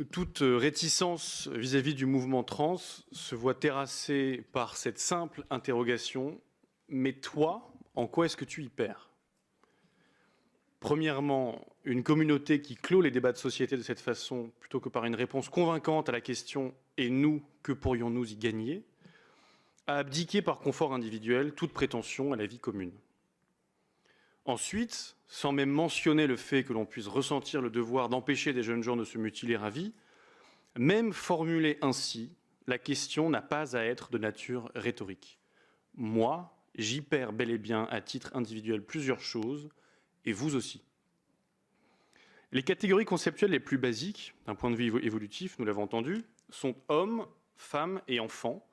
Toute réticence vis-à-vis du mouvement trans se voit terrassée par cette simple interrogation « Mais toi, en quoi est-ce que tu y perds ?» Premièrement, une communauté qui clôt les débats de société de cette façon, plutôt que par une réponse convaincante à la question « Et nous, que pourrions-nous y gagner ?», a abdiqué par confort individuel toute prétention à la vie commune. Ensuite, sans même mentionner le fait que l'on puisse ressentir le devoir d'empêcher des jeunes gens de se mutiler à vie, même formulée ainsi, la question n'a pas à être de nature rhétorique. Moi, j'y perds bel et bien à titre individuel plusieurs choses, et vous aussi. Les catégories conceptuelles les plus basiques, d'un point de vue évolutif, nous l'avons entendu, sont hommes, femmes et enfants,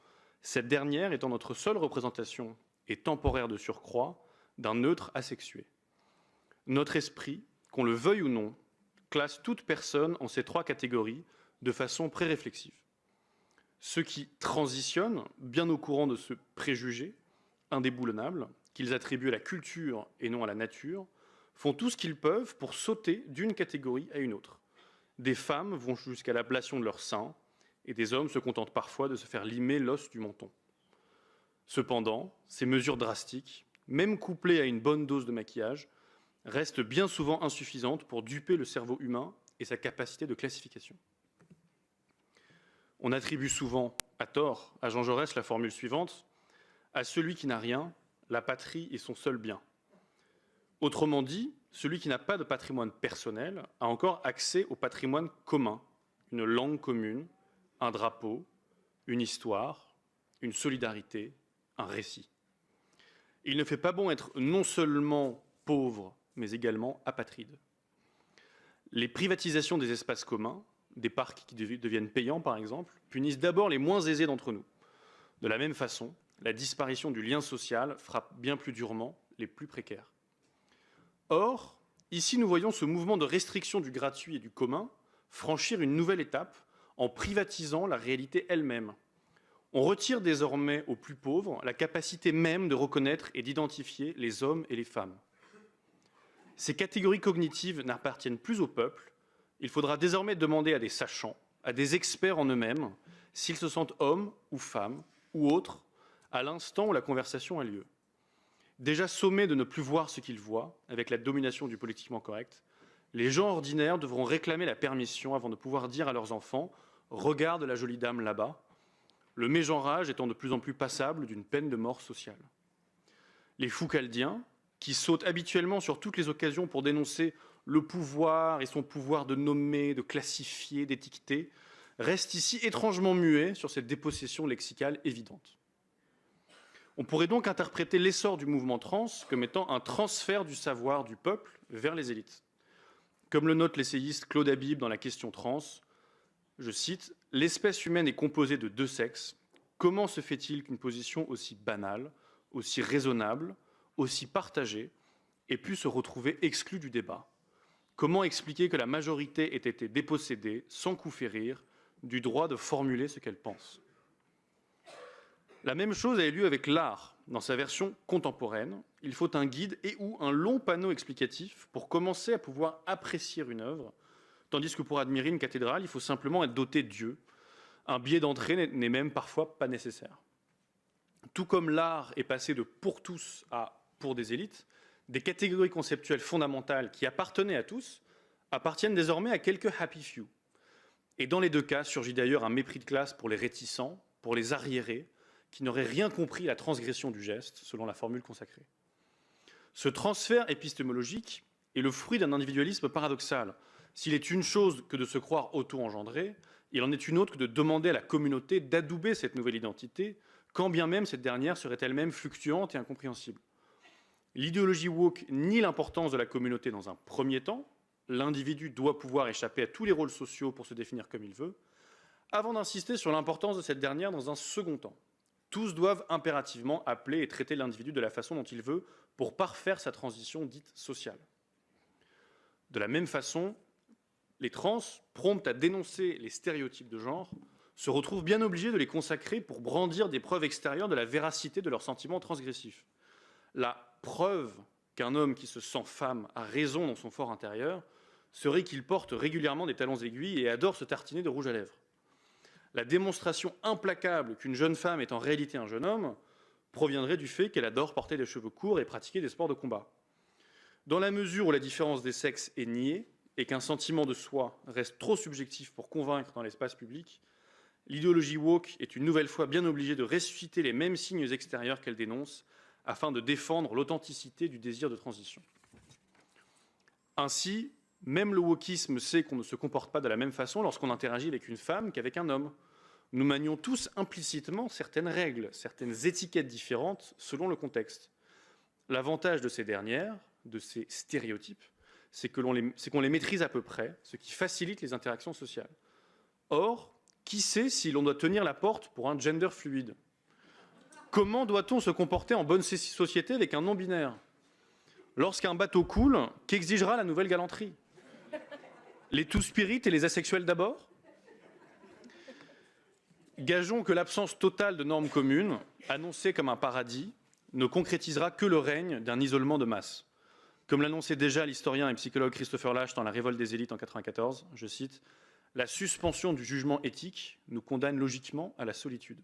cette dernière étant notre seule représentation, et temporaire de surcroît, d'un neutre asexué. Notre esprit, qu'on le veuille ou non, classe toute personne en ces trois catégories de façon pré-réflexive. Ceux qui transitionnent, bien au courant de ce préjugé indéboulonnable, qu'ils attribuent à la culture et non à la nature, font tout ce qu'ils peuvent pour sauter d'une catégorie à une autre. Des femmes vont jusqu'à l'ablation de leur sein, et des hommes se contentent parfois de se faire limer l'os du menton. Cependant, ces mesures drastiques, même couplées à une bonne dose de maquillage, restent bien souvent insuffisantes pour duper le cerveau humain et sa capacité de classification. On attribue souvent, à tort, à Jean Jaurès la formule suivante : « À celui qui n'a rien, la patrie est son seul bien ». Autrement dit, celui qui n'a pas de patrimoine personnel a encore accès au patrimoine commun, une langue commune, un drapeau, une histoire, une solidarité, un récit. Il ne fait pas bon être non seulement pauvre, mais également apatride. Les privatisations des espaces communs, des parcs qui deviennent payants par exemple, punissent d'abord les moins aisés d'entre nous. De la même façon, la disparition du lien social frappe bien plus durement les plus précaires. Or, ici nous voyons ce mouvement de restriction du gratuit et du commun franchir une nouvelle étape en privatisant la réalité elle-même. On retire désormais aux plus pauvres la capacité même de reconnaître et d'identifier les hommes et les femmes. Ces catégories cognitives n'appartiennent plus au peuple. Il faudra désormais demander à des sachants, à des experts en eux-mêmes, s'ils se sentent hommes ou femmes ou autres, à l'instant où la conversation a lieu. Déjà sommés de ne plus voir ce qu'ils voient, avec la domination du politiquement correct, les gens ordinaires devront réclamer la permission avant de pouvoir dire à leurs enfants « Regarde la jolie dame là-bas », le mégenrage étant de plus en plus passable d'une peine de mort sociale. Les Foucaldiens, qui sautent habituellement sur toutes les occasions pour dénoncer le pouvoir et son pouvoir de nommer, de classifier, d'étiqueter, restent ici étrangement muets sur cette dépossession lexicale évidente. On pourrait donc interpréter l'essor du mouvement trans comme étant un transfert du savoir du peuple vers les élites. Comme le note l'essayiste Claude Habib dans La question trans, je cite « L'espèce humaine est composée de deux sexes. Comment se fait-il qu'une position aussi banale, aussi raisonnable, aussi partagée ait pu se retrouver exclue du débat? Comment expliquer que la majorité ait été dépossédée, sans coup férir, du droit de formuler ce qu'elle pense ?» La même chose a eu lieu avec l'art. Dans sa version contemporaine, il faut un guide et ou un long panneau explicatif pour commencer à pouvoir apprécier une œuvre, tandis que pour admirer une cathédrale, il faut simplement être doté de Dieu. Un billet d'entrée n'est même parfois pas nécessaire. Tout comme l'art est passé de pour tous à pour des élites, des catégories conceptuelles fondamentales qui appartenaient à tous appartiennent désormais à quelques happy few. Et dans les deux cas surgit d'ailleurs un mépris de classe pour les réticents, pour les arriérés, qui n'auraient rien compris à la transgression du geste, selon la formule consacrée. Ce transfert épistémologique est le fruit d'un individualisme paradoxal. S'il est une chose que de se croire auto-engendré, il en est une autre que de demander à la communauté d'adouber cette nouvelle identité, quand bien même cette dernière serait elle-même fluctuante et incompréhensible. L'idéologie woke nie l'importance de la communauté dans un premier temps, l'individu doit pouvoir échapper à tous les rôles sociaux pour se définir comme il veut, avant d'insister sur l'importance de cette dernière dans un second temps. Tous doivent impérativement appeler et traiter l'individu de la façon dont il veut pour parfaire sa transition dite sociale. De la même façon, les trans, promptes à dénoncer les stéréotypes de genre, se retrouvent bien obligés de les consacrer pour brandir des preuves extérieures de la véracité de leurs sentiments transgressifs. La preuve qu'un homme qui se sent femme a raison dans son fort intérieur serait qu'il porte régulièrement des talons aiguilles et adore se tartiner de rouge à lèvres. La démonstration implacable qu'une jeune femme est en réalité un jeune homme proviendrait du fait qu'elle adore porter des cheveux courts et pratiquer des sports de combat. Dans la mesure où la différence des sexes est niée et qu'un sentiment de soi reste trop subjectif pour convaincre dans l'espace public, l'idéologie woke est une nouvelle fois bien obligée de ressusciter les mêmes signes extérieurs qu'elle dénonce afin de défendre l'authenticité du désir de transition. Ainsi, même le wokisme sait qu'on ne se comporte pas de la même façon lorsqu'on interagit avec une femme qu'avec un homme. Nous manions tous implicitement certaines règles, certaines étiquettes différentes selon le contexte. L'avantage de ces dernières, de ces stéréotypes, c'est qu'on les maîtrise à peu près, ce qui facilite les interactions sociales. Or, qui sait si l'on doit tenir la porte pour un gender fluide? Comment doit-on se comporter en bonne société avec un non-binaire? Lorsqu'un bateau coule, qu'exigera la nouvelle galanterie? Les two-spirites et les asexuels d'abord? Gageons que l'absence totale de normes communes, annoncée comme un paradis, ne concrétisera que le règne d'un isolement de masse. Comme l'annonçait déjà l'historien et psychologue Christopher Lasch dans La Révolte des élites en 1994, je cite, « La suspension du jugement éthique nous condamne logiquement à la solitude.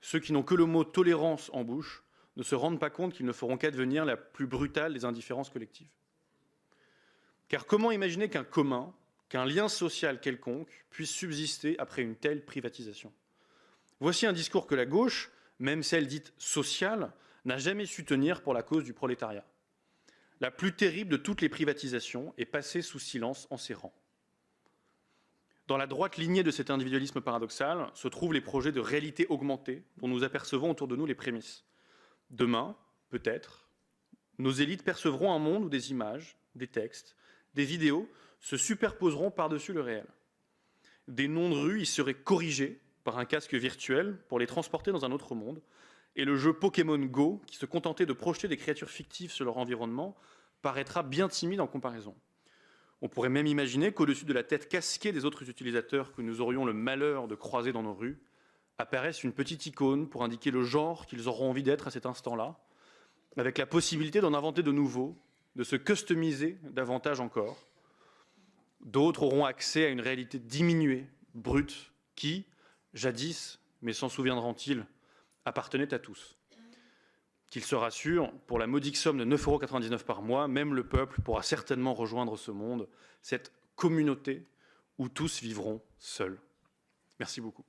Ceux qui n'ont que le mot tolérance en bouche ne se rendent pas compte qu'ils ne feront qu'advenir la plus brutale des indifférences collectives. Car comment imaginer qu'un commun, qu'un lien social quelconque puisse subsister après une telle privatisation? Voici un discours que la gauche, même celle dite sociale, n'a jamais su tenir pour la cause du prolétariat. La plus terrible de toutes les privatisations est passée sous silence en ses rangs. Dans la droite lignée de cet individualisme paradoxal se trouvent les projets de réalité augmentée dont nous apercevons autour de nous les prémices. Demain, peut-être, nos élites percevront un monde où des images, des textes, des vidéos se superposeront par-dessus le réel. Des noms de rue y seraient corrigés par un casque virtuel pour les transporter dans un autre monde, et le jeu Pokémon Go, qui se contentait de projeter des créatures fictives sur leur environnement, paraîtra bien timide en comparaison. On pourrait même imaginer qu'au-dessus de la tête casquée des autres utilisateurs que nous aurions le malheur de croiser dans nos rues, apparaisse une petite icône pour indiquer le genre qu'ils auront envie d'être à cet instant-là, avec la possibilité d'en inventer de nouveaux, de se customiser davantage encore. D'autres auront accès à une réalité diminuée, brute, qui, jadis, mais s'en souviendront-ils, appartenait à tous. Qu'ils se rassurent, pour la modique somme de 9,99 € par mois, même le peuple pourra certainement rejoindre ce monde, cette communauté où tous vivront seuls. Merci beaucoup.